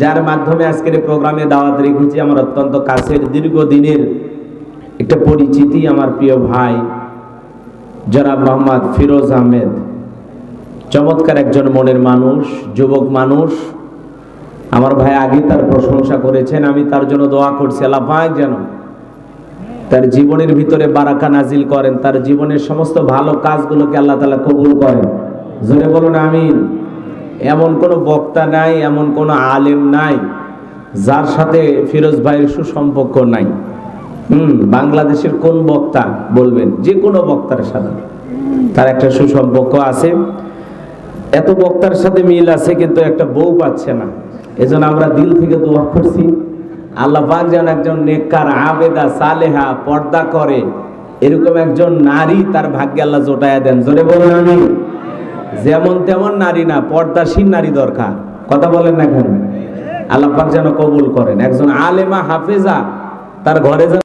যার মাধ্যমে আজকের প্রোগ্রামে দাওয়াত রেখেছি আমার অত্যন্ত কাছের দীর্ঘদিনের একটা পরিচিতি, আমার প্রিয় ভাই জনাব মোহাম্মদ ফিরোজ আহমেদ। চমৎকার একজন মনের মানুষ, যুবক মানুষ। আমার ভাই আগে তার প্রশংসা করেছেন, আমি তার জন্য দোয়া করছি আল্লাহ পাক যেন তার জীবনের ভিতরে বারাকা নাজিল করেন, তার জীবনের সমস্ত ভালো কাজগুলোকে আল্লাহ তাআলা কবুল করেন। জোরে বলুন আমিন। এমন কোনো বক্তা নাই, এমন কোনো আলেম নাই যার সাথে ফিরোজ ভাইয়ের সুসম্পর্ক নাই। বাংলাদেশের কোন বক্তা বলবেন, যে কোনো বক্তার সাথে তার একটা সুসম্পর্ক আছে। এত বক্তার সাথে মিল আছে, কিন্তু একটা বউ পাচ্ছে না। এজন্য আমরা দিল থেকে দোয়া করছি আল্লাহ পাক যেন একজন নেককার, আবেদা, সালেহা, পর্দা করে এরকম একজন নারী তার ভাগ্যে আল্লাহ জোটায়া দেন। জোরে বলুন আমিন। যেমন তেমন নারী না, পর্দাশীল নারী দরকার। কথা বলেন না কেন? আল্লাহ পাক যেন কবুল করেন। একজন আলেমা, হাফেজা তার ঘরে যেন